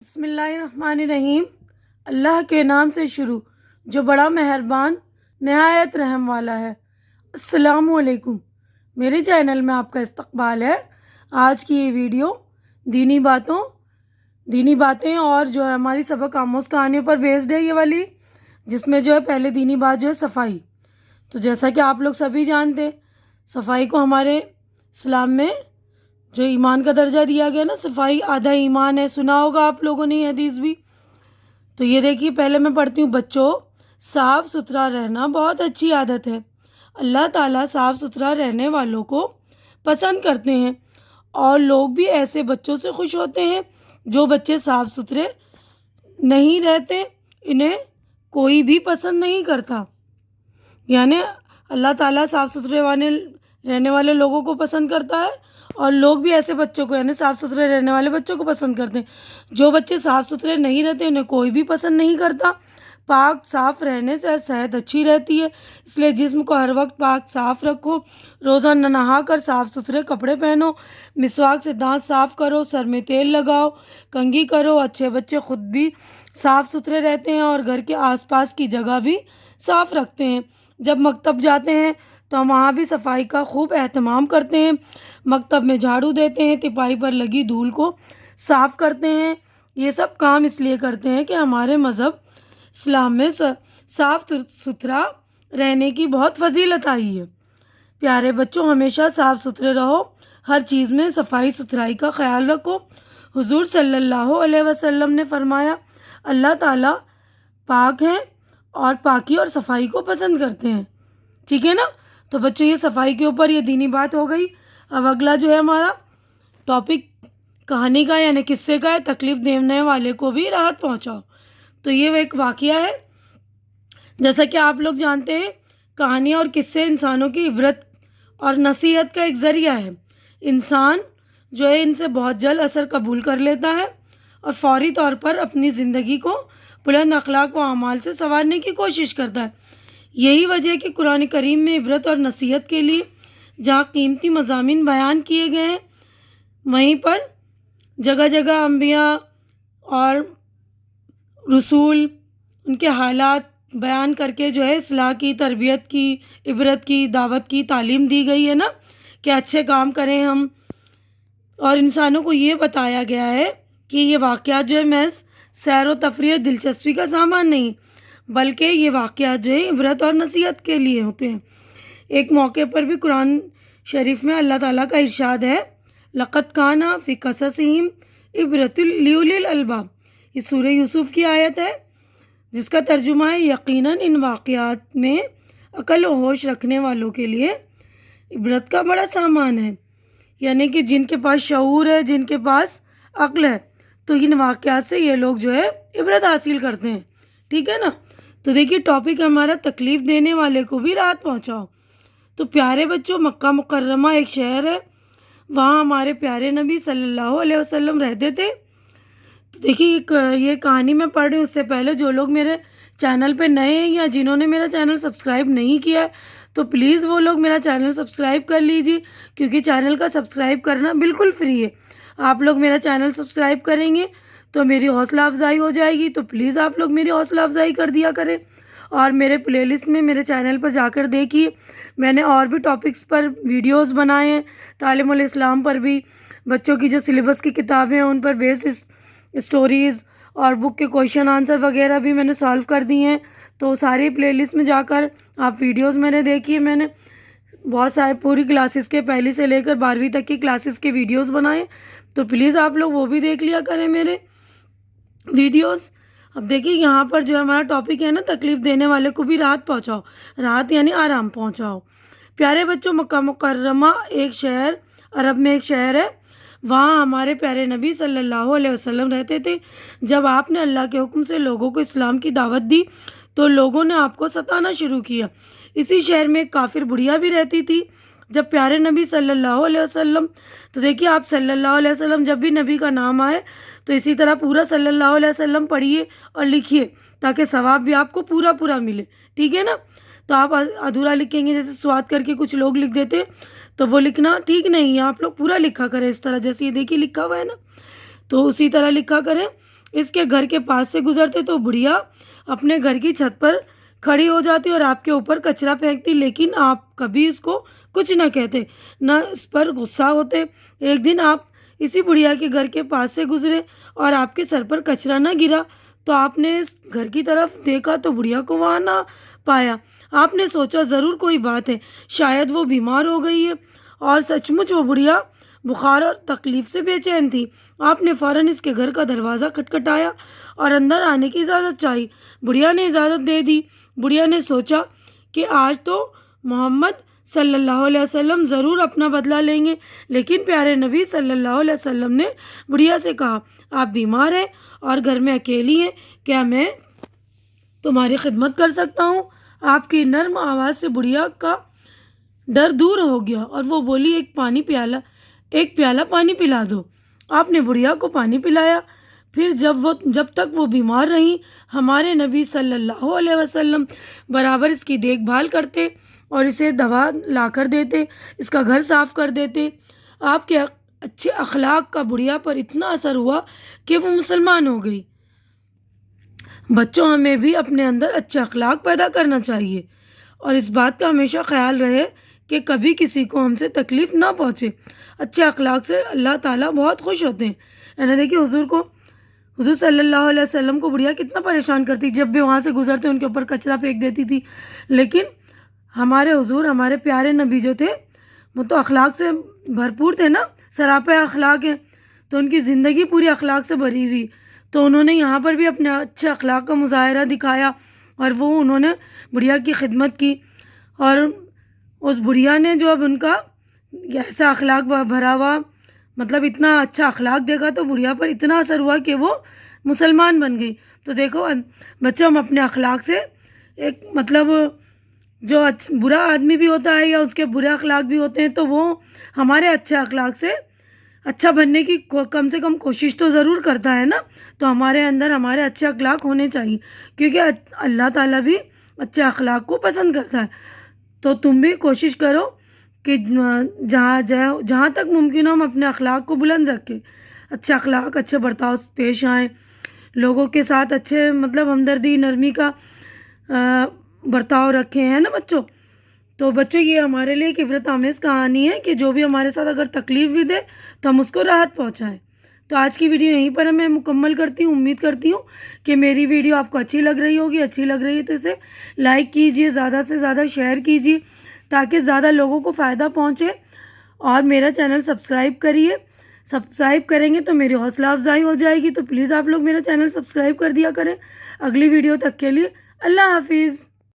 بسم اللہ الرحمن الرحیم۔ اللہ کے نام سے شروع جو بڑا مہربان نہایت رحم والا ہے۔ السلام علیکم، میرے چینل میں آپ کا استقبال ہے۔ آج کی یہ ویڈیو دینی باتیں اور جو ہے ہماری سبق آموز کہانیوں پر بیسڈ ہے، یہ والی، جس میں جو ہے پہلے دینی بات جو ہے صفائی۔ تو جیسا کہ آپ لوگ سبھی جانتے ہیں، صفائی کو ہمارے اسلام میں جو ایمان کا درجہ دیا گیا نا، صفائی آدھا ایمان ہے۔ سنا ہوگا آپ لوگوں نے یہ حدیث بھی۔ تو یہ دیکھیے، پہلے میں پڑھتی ہوں۔ بچوں، صاف ستھرا رہنا بہت اچھی عادت ہے۔ اللہ تعالیٰ صاف ستھرا رہنے والوں کو پسند کرتے ہیں، اور لوگ بھی ایسے بچوں سے خوش ہوتے ہیں۔ جو بچے صاف ستھرے نہیں رہتے، انہیں کوئی بھی پسند نہیں کرتا۔ یعنی اللہ تعالیٰ صاف ستھرے رہنے والے لوگوں کو پسند کرتا ہے، اور لوگ بھی ایسے بچوں کو، یعنی صاف ستھرے رہنے والے بچوں کو پسند کرتے ہیں۔ جو بچے صاف ستھرے نہیں رہتے، انہیں کوئی بھی پسند نہیں کرتا۔ پاک صاف رہنے سے صحت اچھی رہتی ہے، اس لیے جسم کو ہر وقت پاک صاف رکھو۔ روزانہ نہا کر صاف ستھرے کپڑے پہنو، مسواک سے دانت صاف کرو، سر میں تیل لگاؤ، کنگھی کرو۔ اچھے بچے خود بھی صاف ستھرے رہتے ہیں اور گھر کے آس پاس کی جگہ بھی صاف رکھتے ہیں۔ جب مکتب جاتے ہیں تو ہم وہاں بھی صفائی کا خوب اہتمام کرتے ہیں۔ مکتب میں جھاڑو دیتے ہیں، تپائی پر لگی دھول کو صاف کرتے ہیں۔ یہ سب کام اس لیے کرتے ہیں کہ ہمارے مذہب اسلام میں صاف ستھرا رہنے کی بہت فضیلت آئی ہے۔ پیارے بچوں، ہمیشہ صاف ستھرے رہو، ہر چیز میں صفائی ستھرائی کا خیال رکھو۔ حضور صلی اللہ علیہ وسلم نے فرمایا، اللہ تعالیٰ پاک ہیں اور پاکی اور صفائی کو پسند کرتے ہیں۔ ٹھیک ہے نا؟ تو بچوں، یہ صفائی کے اوپر یہ دینی بات ہو گئی۔ اب اگلا جو ہے ہمارا ٹاپک کہانی کا، یعنی قصے کا ہے، تکلیف دینے والے کو بھی راحت پہنچاؤ۔ تو یہ ایک واقعہ ہے۔ جیسا کہ آپ لوگ جانتے ہیں، کہانیاں اور قصے انسانوں کی عبرت اور نصیحت کا ایک ذریعہ ہے۔ انسان جو ہے ان سے بہت جلد اثر قبول کر لیتا ہے اور فوری طور پر اپنی زندگی کو بلند اخلاق و اعمال سے سنوارنے کی کوشش کرتا ہے۔ یہی وجہ ہے کہ قرآن کریم میں عبرت اور نصیحت کے لیے جہاں قیمتی مضامین بیان کیے گئے ہیں، وہیں پر جگہ جگہ انبیاء اور رسول، ان کے حالات بیان کر کے جو ہے اصلاح کی، تربیت کی، عبرت کی، دعوت کی تعلیم دی گئی ہے نا، کہ اچھے کام کریں ہم۔ اور انسانوں کو یہ بتایا گیا ہے کہ یہ واقعات جو ہے محض سیر و تفریح دلچسپی کا سامان نہیں، بلکہ یہ واقعات جو ہے عبرت اور نصیحت کے لیے ہوتے ہیں۔ ایک موقع پر بھی قرآن شریف میں اللہ تعالیٰ کا ارشاد ہے، لَقَدْ كَانَ فِي قَصَصِهِمْ عِبْرَةٌ لِأُولِي الْأَلْبَابِ۔ یہ سورہ یوسف کی آیت ہے، جس کا ترجمہ ہے، یقیناً ان واقعات میں عقل و ہوش رکھنے والوں کے لیے عبرت کا بڑا سامان ہے۔ یعنی کہ جن کے پاس شعور ہے، جن کے پاس عقل ہے، تو ان واقعات سے یہ لوگ جو ہے عبرت حاصل کرتے ہیں۔ ٹھیک ہے نا؟ تو دیکھیے، ٹاپک ہمارا تکلیف دینے والے کو بھی راحت پہنچاؤ۔ تو پیارے بچوں، مکہ مکرمہ ایک شہر ہے، وہاں ہمارے پیارے نبی صلی اللہ علیہ وسلم رہتے تھے۔ تو دیکھیے، یہ کہانی میں پڑھ رہی ہوں، اس سے پہلے جو لوگ میرے چینل پہ نئے ہیں یا جنہوں نے میرا چینل سبسکرائب نہیں کیا ہے، تو پلیز وہ لوگ میرا چینل سبسکرائب کر لیجیے، کیونکہ چینل کا سبسکرائب کرنا بالکل فری ہے۔ آپ لوگ میرا چینل سبسکرائب کریں گے تو میری حوصلہ افزائی ہو جائے گی، تو پلیز آپ لوگ میری حوصلہ افزائی کر دیا کریں۔ اور میرے پلے لسٹ میں میرے چینل پر جا کر دیکھیے، میں نے اور بھی ٹاپکس پر ویڈیوز بنائے ہیں، تعلیم الاسلام پر بھی، بچوں کی جو سلیبس کی کتابیں ہیں ان پر بیسڈ اسٹوریز اور بک کے کویشچن آنسر وغیرہ بھی میں نے سالو کر دی ہیں۔ تو ساری پلے لسٹ میں جا کر آپ ویڈیوز میں نے دیکھی، میں نے بہت سارے پوری کلاسز کے، پہلی سے لے کر 12ویں تک کی کلاسز کے ویڈیوز بنائے، تو پلیز آپ لوگ وہ بھی دیکھ لیا کریں میرے ویڈیوز۔ اب دیکھیے، یہاں پر جو ہمارا ٹاپک ہے نا، تکلیف دینے والے کو بھی راحت پہنچاؤ۔ راحت یعنی آرام پہنچاؤ۔ پیارے بچوں، مکہ مکرمہ ایک شہر، عرب میں ایک شہر ہے، وہاں ہمارے پیارے نبی صلی اللہ علیہ وسلم رہتے تھے۔ جب آپ نے اللہ کے حکم سے لوگوں کو اسلام کی دعوت دی تو لوگوں نے آپ کو ستانا شروع کیا۔ اسی شہر میں ایک کافر بڑھیا بھی رہتی تھی۔ جب پیارے نبی صلی اللہ علیہ وسلم، تو دیکھیے، آپ صلی اللہ علیہ وسلم جب بھی نبی کا نام آئے تو اسی طرح پورا صلی اللہ علیہ وسلم پڑھیے اور لکھیے، تاکہ ثواب بھی آپ کو پورا ملے۔ ٹھیک ہے نا؟ تو آپ ادھورا لکھیں گے، جیسے سواد کر کے کچھ لوگ لکھ دیتے ہیں، تو وہ لکھنا ٹھیک نہیں ہے۔ آپ لوگ پورا لکھا کریں، اس طرح جیسے یہ دیکھیے لکھا ہوا ہے نا، تو اسی طرح لکھا کریں۔ اس کے گھر کے پاس سے گزرتے تو بڑھیا اپنے گھر کی چھت پر کھڑی ہو جاتی اور آپ کے اوپر کچرا پھینکتی، لیکن آپ کبھی اس کو کچھ نہ کہتے، نہ اس پر غصہ ہوتے۔ ایک دن آپ اسی بڑھیا کے گھر کے پاس سے گزرے اور آپ کے سر پر کچرا نہ گرا تو آپ نے اس گھر کی طرف دیکھا تو بڑھیا کو وہاں نہ پایا۔ آپ نے سوچا ضرور کوئی بات ہے، شاید وہ بیمار ہو گئی ہے، اور سچ مچ وہ بڑھیا بخار اور تکلیف سے بے چین تھی۔ آپ نے فوراً اس کے گھر کا دروازہ کھٹکھٹایا اور اندر آنے کی اجازت چاہی۔ بڑھیا نے اجازت دے دی۔ بڑھیا نے سوچا کہ آج تو محمد صلی اللہ علیہ وسلم ضرور اپنا بدلہ لیں گے، لیکن پیارے نبی صلی اللہ علیہ وسلم نے بڑھیا سے کہا، آپ بیمار ہیں اور گھر میں اکیلی ہیں، کیا میں تمہاری خدمت کر سکتا ہوں؟ آپ کی نرم آواز سے بڑھیا کا ڈر دور ہو گیا اور وہ بولی، ایک پیالہ پانی پلا دو۔ آپ نے بڑھیا کو پانی پلایا۔ پھر جب تک وہ بیمار رہیں، ہمارے نبی صلی اللہ علیہ وسلم برابر اس کی دیکھ بھال کرتے اور اسے دوا لا کر دیتے، اس کا گھر صاف کر دیتے۔ آپ کے اچھے اخلاق کا بڑھیا پر اتنا اثر ہوا کہ وہ مسلمان ہو گئی۔ بچوں، ہمیں بھی اپنے اندر اچھے اخلاق پیدا کرنا چاہیے اور اس بات کا ہمیشہ خیال رہے کہ کبھی کسی کو ہم سے تکلیف نہ پہنچے۔ اچھے اخلاق سے اللہ تعالیٰ بہت خوش ہوتے ہیں۔ دیکھیے حضور صلی اللہ علیہ وسلم کو بڑھیا کتنا پریشان کرتی، جب بھی وہاں سے گزرتے ان کے اوپر کچرا پھینک دیتی تھی، لیکن ہمارے حضور، ہمارے پیارے نبی جو تھے، وہ تو اخلاق سے بھرپور تھے نا، سراپا اخلاق ہیں، تو ان کی زندگی پوری اخلاق سے بھری ہوئی، تو انہوں نے یہاں پر بھی اپنے اچھے اخلاق کا مظاہرہ دکھایا اور انہوں نے بڑھیا کی خدمت کی، اور اس بڑھیا نے جو اب ان کا ایسا اخلاق بھرا ہوا، مطلب اتنا اچھا اخلاق دیکھا تو بڑھیا پر اتنا اثر ہوا کہ وہ مسلمان بن گئی۔ تو دیکھو بچوں، ہم اپنے اخلاق سے ایک جو برا آدمی بھی ہوتا ہے یا اس کے برے اخلاق بھی ہوتے ہیں تو وہ ہمارے اچھے اخلاق سے اچھا بننے کی کم سے کم کوشش تو ضرور کرتا ہے نا۔ تو ہمارے اندر ہمارے اچھے اخلاق ہونے چاہیے، کیونکہ اللہ تعالیٰ بھی اچھے اخلاق کو پسند کرتا ہے۔ تو تم بھی کوشش کرو کہ جہاں تک ممکن ہو ہم اپنے اخلاق کو بلند رکھیں، اچھے اخلاق، اچھے برتاؤ پیش آئیں، لوگوں کے ساتھ اچھے ہمدردی، نرمی کا برتاؤ رکھیں، ہے نا بچوں؟ تو بچوں، یہ ہمارے لیے ایک عبرت آمیز کہانی ہے کہ جو بھی ہمارے ساتھ اگر تکلیف بھی دے تو ہم اس کو راحت پہنچائیں۔ تو آج کی ویڈیو یہیں پر میں مکمل کرتی ہوں۔ امید کرتی ہوں کہ میری ویڈیو آپ کو اچھی لگ رہی ہوگی۔ اچھی لگ رہی ہے تو اسے لائک کیجیے، زیادہ سے زیادہ شیئر کیجیے تاکہ زیادہ لوگوں کو فائدہ پہنچے، اور میرا چینل سبسکرائب کریے۔ سبسکرائب کریں گے تو میری حوصلہ افزائی ہو جائے گی، تو پلیز آپ لوگ میرا چینل سبسکرائب کر دیا کریں۔ اگلی ویڈیو تک کے لیے اللہ حافظ۔